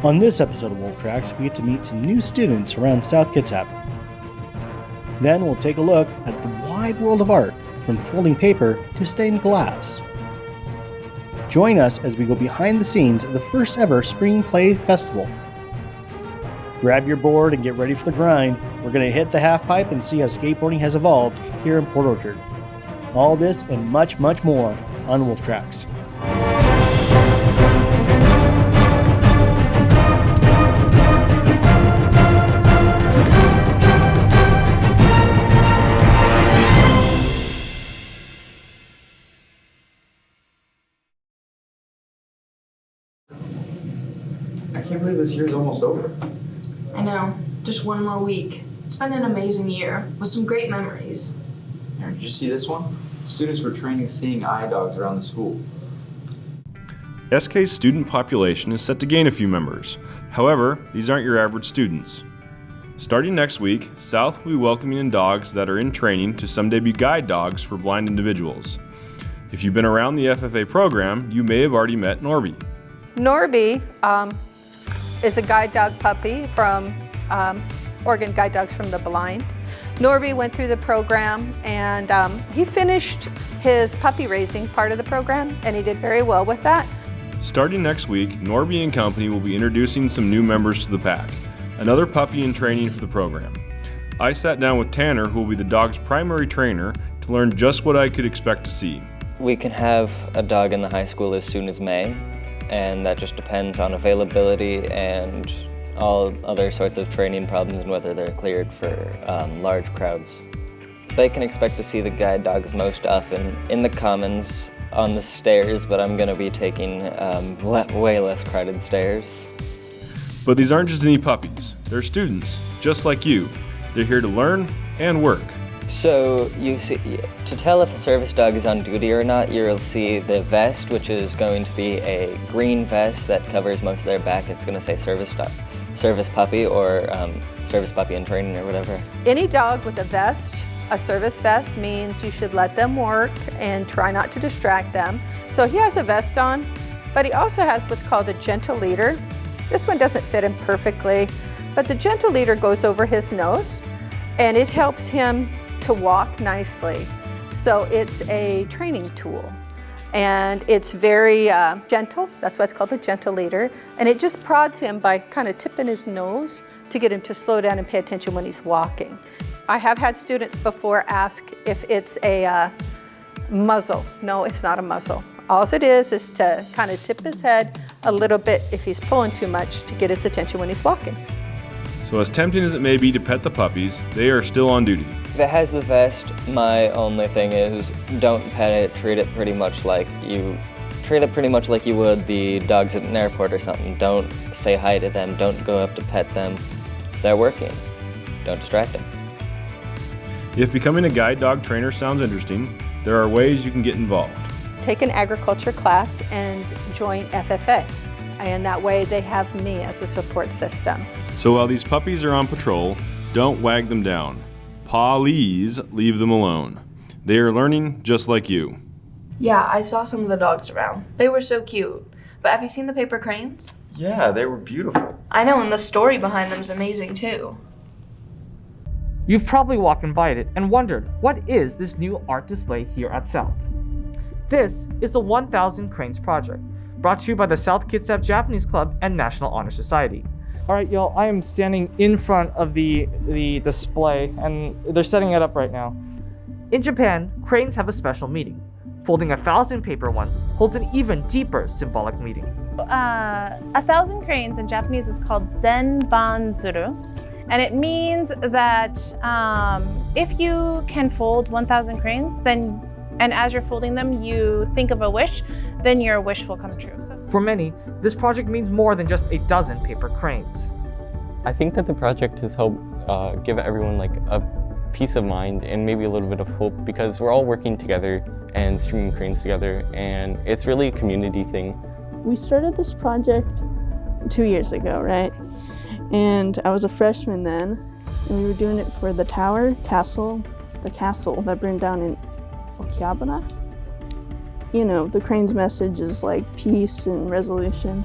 On this episode of Wolf Tracks, we get to meet some new students around South Kitsap. Then we'll take a look at the wide world of art, from folding paper to stained glass. Join us as we go behind the scenes of the first ever Spring Play Festival. Grab your board and get ready for the grind. We're going to hit the half pipe and see how skateboarding has evolved here in Port Orchard. All this and much, much more on Wolf Tracks. I can't believe this year's almost over. I know. Just one more week. It's been an amazing year with some great memories. Did you see this one? Students were training seeing eye dogs around the school. SK's student population is set to gain a few members. However, these aren't your average students. Starting next week, South will be welcoming in dogs that are in training to someday be guide dogs for blind individuals. If you've been around the FFA program, you may have already met Norby. Norby is a guide dog puppy from Oregon Guide Dogs from the Blind. Norby went through the program and he finished his puppy raising part of the program and he did very well with that. Starting next week, Norby and company will be introducing some new members to the pack, another puppy in training for the program. I sat down with Tanner, who will be the dog's primary trainer, to learn just what I could expect to see. We can have a dog in the high school as soon as May, and that just depends on availability and all other sorts of training problems and whether they're cleared for large crowds. They can expect to see the guide dogs most often in the commons on the stairs, but I'm going to be taking way less crowded stairs. But these aren't just any puppies. They're students, just like you. They're here to learn and work. So you see, to tell if a service dog is on duty or not, you'll see the vest, which is going to be a green vest that covers most of their back. It's going to say service puppy or service puppy in training or whatever. Any dog with a vest, a service vest, means you should let them work and try not to distract them. So he has a vest on, but he also has what's called a gentle leader. This one doesn't fit him perfectly, but the gentle leader goes over his nose and it helps him to walk nicely. So it's a training tool and it's very gentle. That's why it's called a gentle leader. And it just prods him by kind of tipping his nose to get him to slow down and pay attention when he's walking. I have had students before ask if it's a muzzle. No, it's not a muzzle. All it is to kind of tip his head a little bit if he's pulling too much to get his attention when he's walking. So as tempting as it may be to pet the puppies, they are still on duty. If it has the vest, my only thing is don't pet it, treat it pretty much like you would the dogs at an airport or something. Don't say hi to them, don't go up to pet them. They're working. Don't distract them. If becoming a guide dog trainer sounds interesting, there are ways you can get involved. Take an agriculture class and join FFA. And that way they have me as a support system. So while these puppies are on patrol, don't wag them down. Please leave them alone. They are learning just like you. Yeah, I saw some of the dogs around. They were so cute. But have you seen the paper cranes? Yeah, they were beautiful. I know, and the story behind them is amazing too. You've probably walked by it and wondered, what is this new art display here at South? This is the 1000 Cranes Project, brought to you by the South Kitsap Japanese Club and National Honor Society. All right, y'all, I am standing in front of the display, and they're setting it up right now. In Japan, cranes have a special meaning. Folding 1,000 paper ones holds an even deeper symbolic meaning. 1,000 cranes in Japanese is called zenbanzuru, and it means that if you can fold 1,000 cranes, and as you're folding them, you think of a wish, then your wish will come true. For many, this project means more than just a dozen paper cranes. I think that the project has helped give everyone like a peace of mind and maybe a little bit of hope, because we're all working together and streaming cranes together, and it's really a community thing. We started this project 2 years ago, right? And I was a freshman then, and we were doing it for the castle that burned down in Okiabana. You know, the crane's message is like peace and resolution.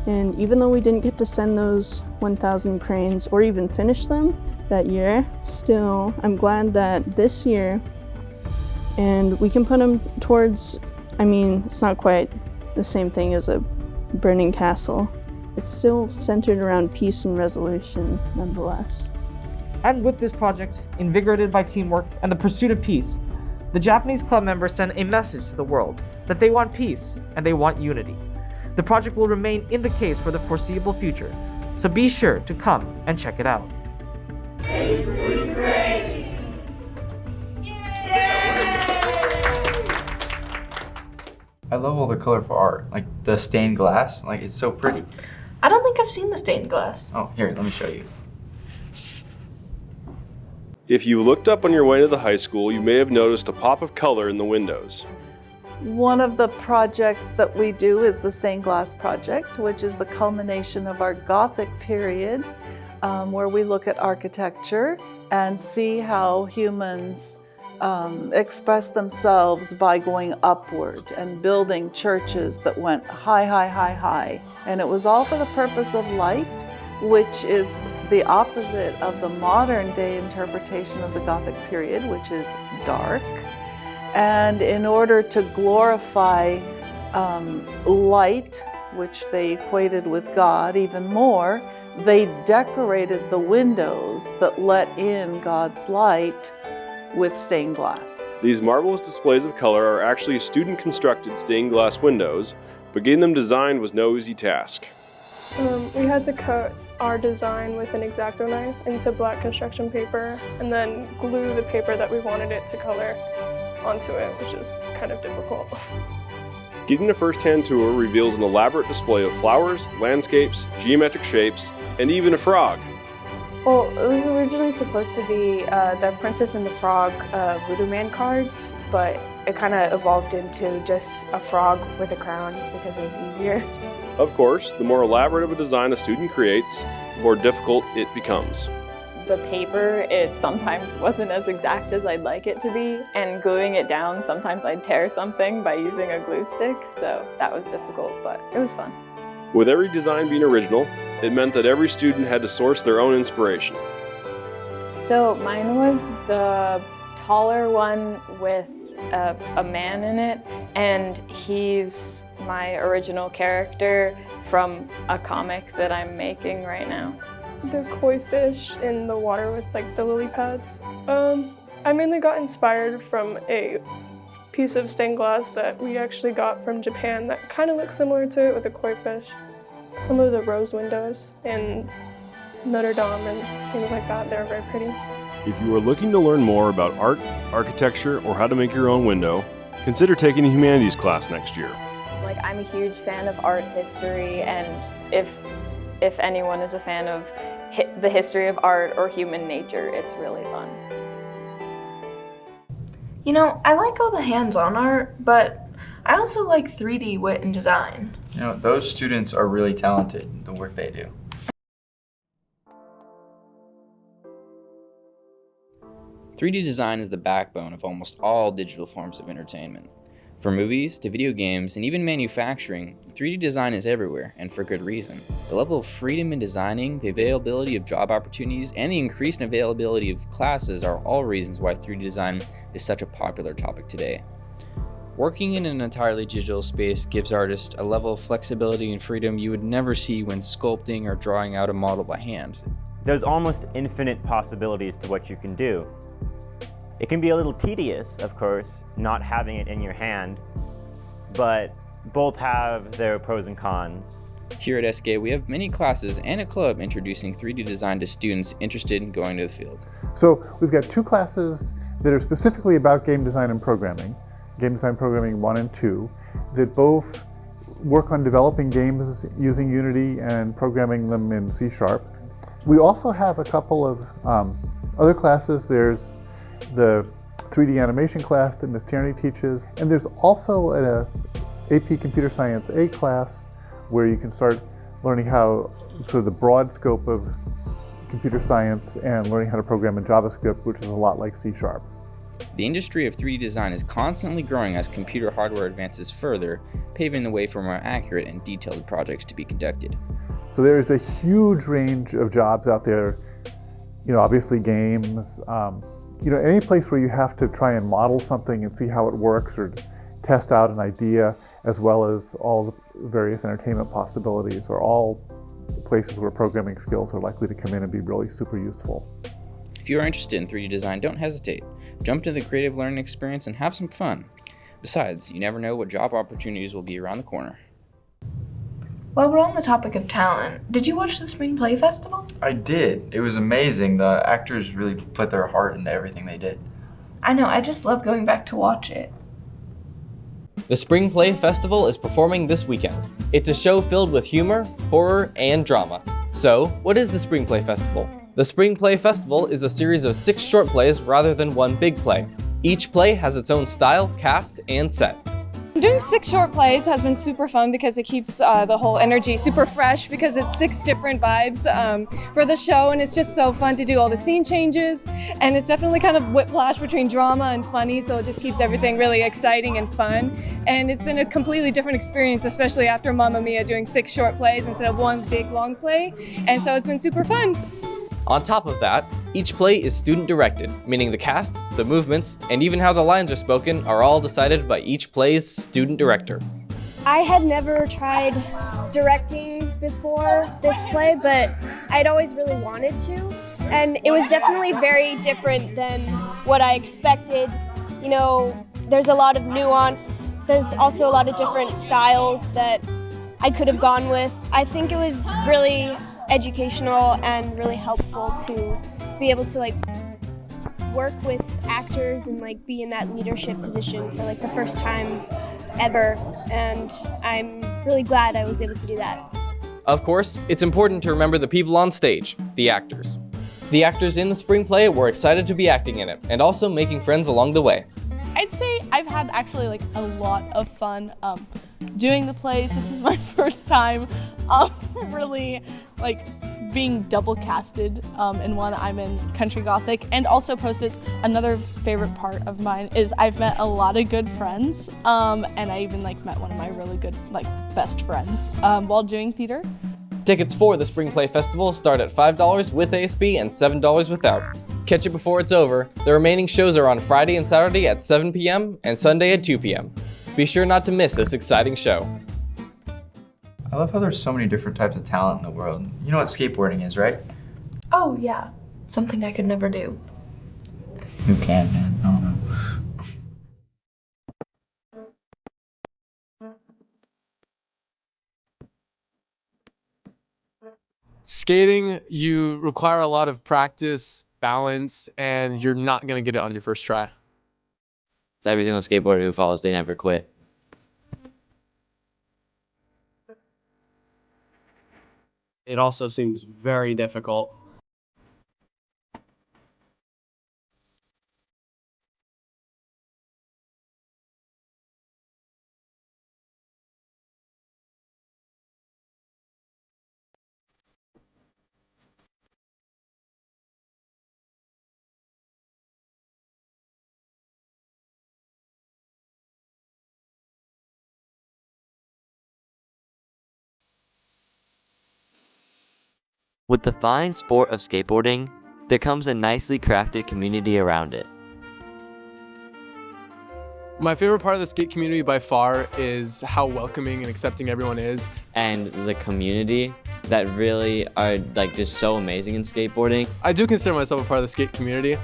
And even though we didn't get to send those 1,000 cranes or even finish them that year, still, I'm glad that this year, and we can put them towards, I mean, it's not quite the same thing as a burning castle. It's still centered around peace and resolution, nonetheless. And with this project, invigorated by teamwork and the pursuit of peace, the Japanese club members send a message to the world that they want peace and they want unity. The project will remain in the case for the foreseeable future, so be sure to come and check it out. I love all the colorful art, like the stained glass, like it's so pretty. I don't think I've seen the stained glass. Oh, here, let me show you. If you looked up on your way to the high school, you may have noticed a pop of color in the windows. One of the projects that we do is the stained glass project, which is the culmination of our Gothic period, where we look at architecture and see how humans express themselves by going upward and building churches that went high, high, high, high. And it was all for the purpose of light, which is the opposite of the modern day interpretation of the Gothic period, which is dark. And in order to glorify light, which they equated with God even more, they decorated the windows that let in God's light with stained glass. These marvelous displays of color are actually student-constructed stained glass windows, but getting them designed was no easy task. We had to cut our design with an X-Acto knife into black construction paper and then glue the paper that we wanted it to color onto it, which is kind of difficult. Getting a first-hand tour reveals an elaborate display of flowers, landscapes, geometric shapes, and even a frog. Well, it was originally supposed to be the Princess and the Frog Voodoo Man cards, but it kind of evolved into just a frog with a crown because it was easier. Of course, the more elaborate of a design a student creates, the more difficult it becomes. The paper, it sometimes wasn't as exact as I'd like it to be, and gluing it down, sometimes I'd tear something by using a glue stick, so that was difficult, but it was fun. With every design being original, it meant that every student had to source their own inspiration. So mine was the taller one with a man in it, and he's my original character from a comic that I'm making right now. The koi fish in the water with like the lily pads. I mainly got inspired from a piece of stained glass that we actually got from Japan that kind of looks similar to it with the koi fish. Some of the rose windows in Notre Dame and things like that, they're very pretty. If you are looking to learn more about art, architecture, or how to make your own window, consider taking a humanities class next year. Like, I'm a huge fan of art history, and if anyone is a fan of the history of art or human nature, it's really fun. You know, I like all the hands-on art, but I also like 3D wit and design. You know, those students are really talented in the work they do. "3D design is the backbone of almost all digital forms of entertainment. From movies to video games and even manufacturing, 3D design is everywhere, and for good reason. The level of freedom in designing, the availability of job opportunities, and the increased availability of classes are all reasons why 3D design is such a popular topic today. Working in an entirely digital space gives artists a level of flexibility and freedom you would never see when sculpting or drawing out a model by hand. There's almost infinite possibilities to what you can do. It can be a little tedious, of course, not having it in your hand, but both have their pros and cons. Here at SK, we have many classes and a club introducing 3D design to students interested in going to the field. So we've got 2 classes that are specifically about game design and programming, Game Design Programming 1 and 2, that both work on developing games using Unity and programming them in C#. We also have a couple of other classes. There's the 3D animation class that Ms. Tierney teaches, and there's also an AP Computer Science A class where you can start learning how, sort of the broad scope of computer science and learning how to program in JavaScript, which is a lot like C#. The industry of 3D design is constantly growing as computer hardware advances further, paving the way for more accurate and detailed projects to be conducted. So there's a huge range of jobs out there, obviously games, any place where you have to try and model something and see how it works or test out an idea, as well as all the various entertainment possibilities, are all places where programming skills are likely to come in and be really super useful. If you are interested in 3D design, don't hesitate. Jump into the creative learning experience and have some fun. Besides, you never know what job opportunities will be around the corner. While we're on the topic of talent, did you watch the Spring Play Festival? I did. It was amazing. The actors really put their heart into everything they did. I know, I just love going back to watch it. The Spring Play Festival is performing this weekend. It's a show filled with humor, horror, and drama. So, what is the Spring Play Festival? The Spring Play Festival is a series of 6 short plays rather than one big play. Each play has its own style, cast, and set. Doing 6 short plays has been super fun because it keeps the whole energy super fresh, because it's 6 different vibes for the show, and it's just so fun to do all the scene changes, and it's definitely kind of whiplash between drama and funny, so it just keeps everything really exciting and fun. And it's been a completely different experience, especially after Mamma Mia, doing 6 short plays instead of one big long play, and so it's been super fun. On top of that, each play is student-directed, meaning the cast, the movements, and even how the lines are spoken are all decided by each play's student director. I had never tried directing before this play, but I'd always really wanted to. And it was definitely very different than what I expected. There's a lot of nuance. There's also a lot of different styles that I could have gone with. I think it was really educational and really helpful to be able to work with actors and be in that leadership position for the first time ever, and I'm really glad I was able to do that. Of course, it's important to remember the people on stage, the actors. The actors in the spring play were excited to be acting in it and also making friends along the way. I'd say I've had actually a lot of fun doing the plays. This is my first time really being double casted in one. I'm in Country Gothic, and also Post-its. Another favorite part of mine is I've met a lot of good friends, and I even met one of my really good best friends while doing theater. Tickets for the Spring Play Festival start at $5 with ASB and $7 without. Catch it before it's over. The remaining shows are on Friday and Saturday at 7 p.m. and Sunday at 2 p.m. Be sure not to miss this exciting show. I love how there's so many different types of talent in the world. You know what skateboarding is, right? Oh yeah, something I could never do. Who can, man? I don't know. Skating, you require a lot of practice, balance, and you're not going to get it on your first try. It's every single skateboarder who falls, they never quit. It also seems very difficult. With the fine sport of skateboarding, there comes a nicely crafted community around it. My favorite part of the skate community by far is how welcoming and accepting everyone is. And the community that really are just so amazing in skateboarding. I do consider myself a part of the skate community.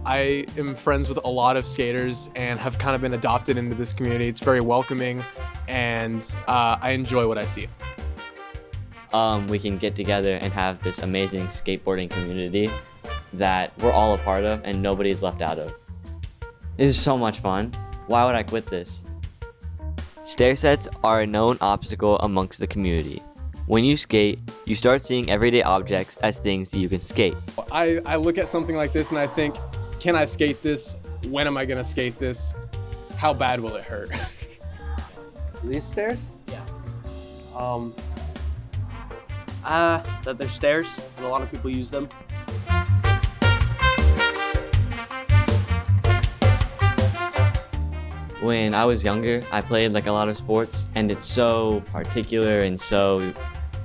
I am friends with a lot of skaters and have kind of been adopted into this community. It's very welcoming, and I enjoy what I see. We can get together and have this amazing skateboarding community that we're all a part of and nobody's left out of. This is so much fun. Why would I quit this? Stair sets are a known obstacle amongst the community. When you skate, you start seeing everyday objects as things that you can skate. I look at something like this and I think, can I skate this? When am I gonna skate this? How bad will it hurt? These stairs? Yeah. That they're stairs, and a lot of people use them. When I was younger, I played like a lot of sports, and it's so particular and so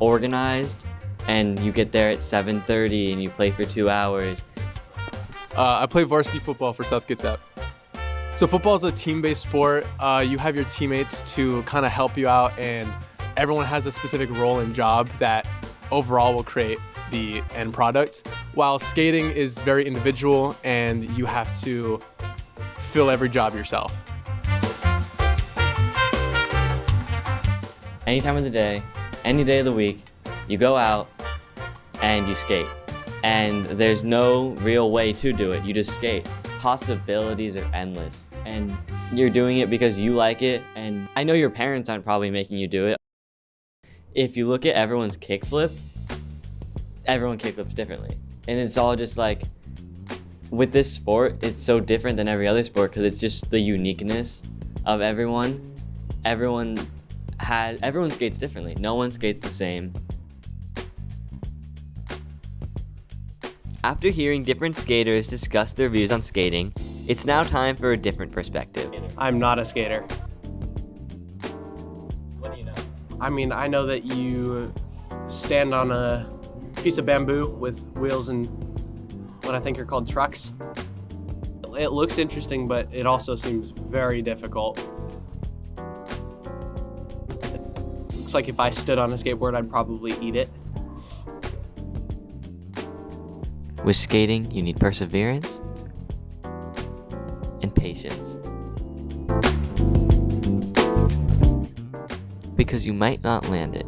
organized, and you get there at 7:30 and you play for 2 hours. I play varsity football for South Kitsap. So football is a team-based sport. You have your teammates to kind of help you out, and everyone has a specific role and job that overall will create the end product. While skating is very individual, and you have to fill every job yourself. Any time of the day, any day of the week, you go out and you skate. And there's no real way to do it, you just skate. Possibilities are endless. And you're doing it because you like it, and I know your parents aren't probably making you do it. If you look at everyone's kickflip, everyone kickflips differently. And it's all just like, with this sport, it's so different than every other sport because it's just the uniqueness of everyone. Everyone skates differently. No one skates the same. After hearing different skaters discuss their views on skating, it's now time for a different perspective. I'm not a skater. What do you know? I mean, I know that you stand on a piece of bamboo with wheels and what I think are called trucks. It looks interesting, but it also seems very difficult. It looks like if I stood on a skateboard, I'd probably eat it. With skating, you need perseverance and patience. Because you might not land it.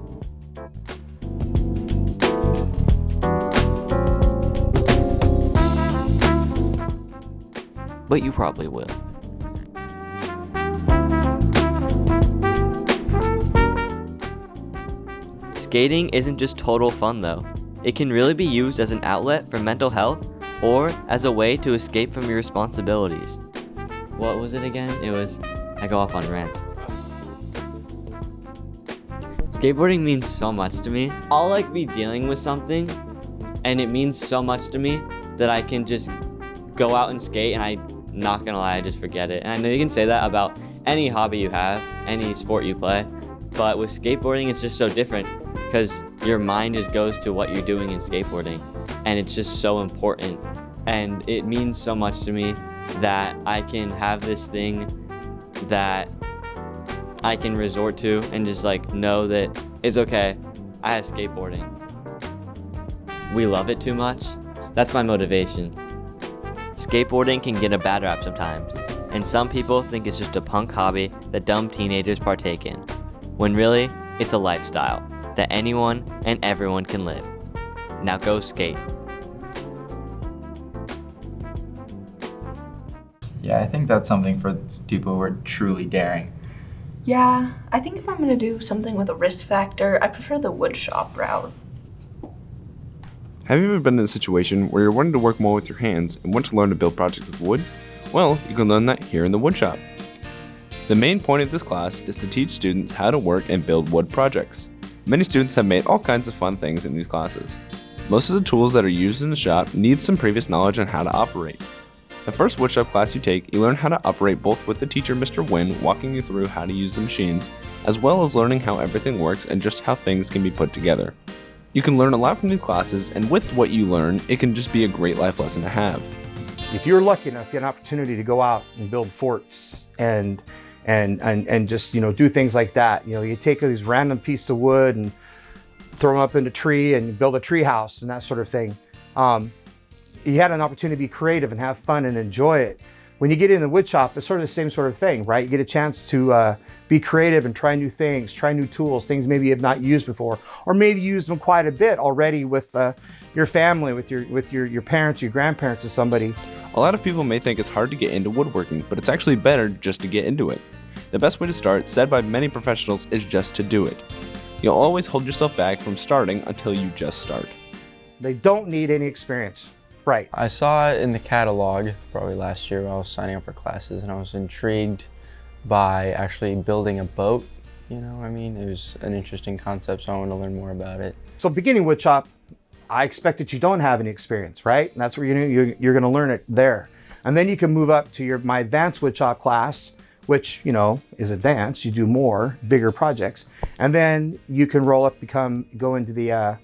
But you probably will. Skating isn't just total fun though. It can really be used as an outlet for mental health or as a way to escape from your responsibilities. What was it again? I go off on rants. Skateboarding means so much to me. I'll like be dealing with something and it means so much to me that I can just go out and skate and I'm not gonna lie, I just forget it. And I know you can say that about any hobby you have, any sport you play, but with skateboarding it's just so different because your mind just goes to what you're doing in skateboarding and it's just so important. And it means so much to me that I can have this thing that I can resort to and just like know that it's okay, I have skateboarding. We love it too much. That's my motivation. Skateboarding can get a bad rap sometimes, and some people think it's just a punk hobby that dumb teenagers partake in, when really, it's a lifestyle that anyone and everyone can live. Now go skate. Yeah, I think that's something for people who are truly daring. Yeah, I think if I'm gonna do something with a risk factor, I prefer the woodshop route. Have you ever been in a situation where you're wanting to work more with your hands and want to learn to build projects with wood? Well, you can learn that here in the Woodshop. The main point of this class is to teach students how to work and build wood projects. Many students have made all kinds of fun things in these classes. Most of the tools that are used in the shop need some previous knowledge on how to operate. The first Woodshop class you take, you learn how to operate both with the teacher Mr. Wynn walking you through how to use the machines, as well as learning how everything works and just how things can be put together. You can learn a lot from these classes, and with what you learn, it can just be a great life lesson to have. If you're lucky enough, you have an opportunity to go out and build forts and just, do things like that. You take these random pieces of wood and throw them up in a tree and build a tree house and that sort of thing. You had an opportunity to be creative and have fun and enjoy it. When you get in the woodshop, it's sort of the same sort of thing, right? You get a chance to be creative and try new things, try new tools, things maybe you have not used before, or maybe use them quite a bit already with your family, with your parents, your grandparents, or somebody. A lot of people may think it's hard to get into woodworking, but it's actually better just to get into it. The best way to start, said by many professionals, is just to do it. You'll always hold yourself back from starting until you just start. They don't need any experience. Right. I saw it in the catalog probably last year when I was signing up for classes, and I was intrigued by actually building a boat. It was an interesting concept, so I wanted to learn more about it. So beginning woodshop, I expect that you don't have any experience, right? And that's where you're going to learn it there. And then you can move up to my advanced woodshop class, which, you know, is advanced. You do more, bigger projects. And then you can roll up, go into the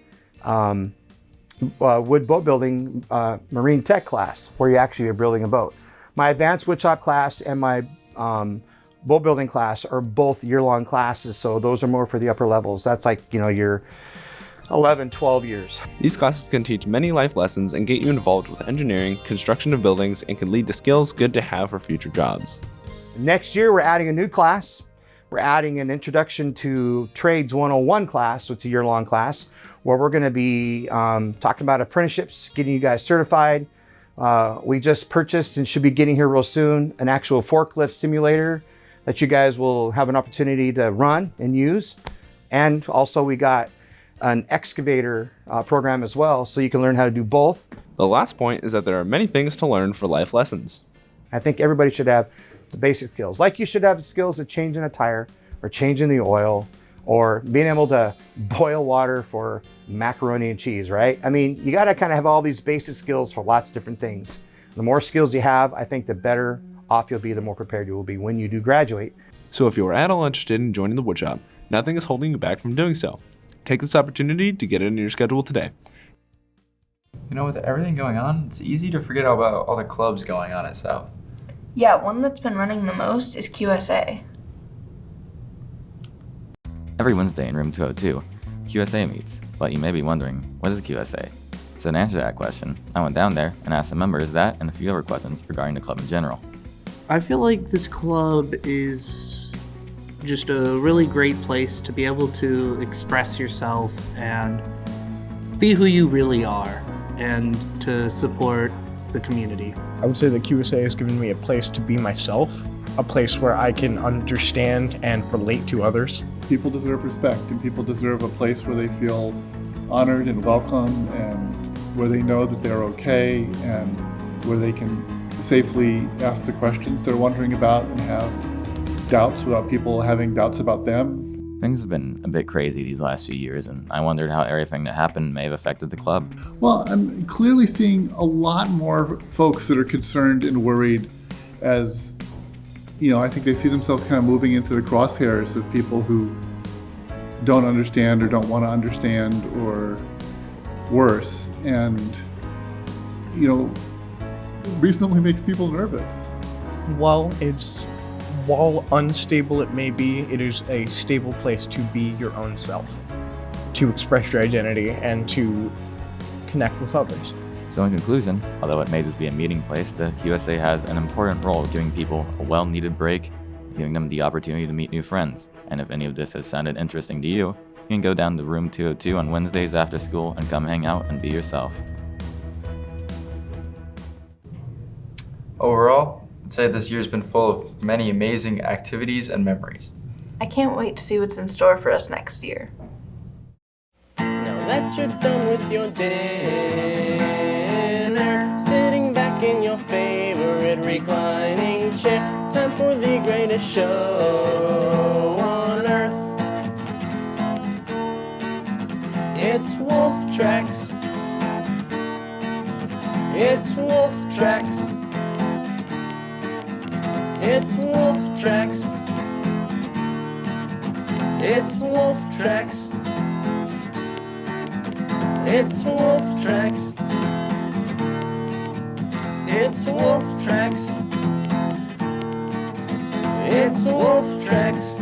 wood boat building marine tech class, where you actually are building a boat. My advanced woodshop class and my boat building class are both year-long classes, so those are more for the upper levels. That's like, you know, your 11, 12 years. These classes can teach many life lessons and get you involved with engineering, construction of buildings, and can lead to skills good to have for future jobs. Next year, we're adding a new class. We're adding an Introduction to Trades 101 class, which is a year-long class, where we're gonna be talking about apprenticeships, getting you guys certified. We just purchased, and should be getting here real soon, an actual forklift simulator that you guys will have an opportunity to run and use. And also we got an excavator program as well, so you can learn how to do both. The last point is that there are many things to learn for life lessons. I think everybody should have the basic skills. Like you should have the skills of changing a tire, or changing the oil, or being able to boil water for macaroni and cheese, right? I mean, you gotta kind of have all these basic skills for lots of different things. The more skills you have, I think the better off you'll be, the more prepared you will be when you do graduate. So if you are at all interested in joining the woodshop, nothing is holding you back from doing so. Take this opportunity to get it in your schedule today. You know, with everything going on, it's easy to forget about all the clubs going on at South. Yeah, one that's been running the most is QSA. Every Wednesday in room 202, QSA meets, but you may be wondering, what is QSA? So to answer that question, I went down there and asked the members that and a few other questions regarding the club in general. I feel like this club is just a really great place to be able to express yourself and be who you really are, and to support the community. I would say that QSA has given me a place to be myself, a place where I can understand and relate to others. People deserve respect, and people deserve a place where they feel honored and welcome, and where they know that they're okay, and where they can safely ask the questions they're wondering about and have doubts without people having doubts about them. Things have been a bit crazy these last few years, and I wondered how everything that happened may have affected the club. Well, I'm clearly seeing a lot more folks that are concerned and worried, as, you know, I think they see themselves kind of moving into the crosshairs of people who don't understand or don't want to understand, or worse. And, you know, reasonably makes people nervous. While unstable it may be, it is a stable place to be your own self, to express your identity and to connect with others. So in conclusion, although it may just be a meeting place, the QSA has an important role of giving people a well-needed break, giving them the opportunity to meet new friends. And if any of this has sounded interesting to you, you can go down to room 202 on Wednesdays after school and come hang out and be yourself. Overall, I'd say this year's been full of many amazing activities and memories. I can't wait to see what's in store for us next year. Now that you're done with your dinner, sitting back in your favorite reclining chair, time for the greatest show on earth. It's Wolf Tracks. It's Wolf Tracks. It's Wolf Tracks. It's Wolf Tracks. It's Wolf Tracks. It's Wolf Tracks. It's Wolf Tracks.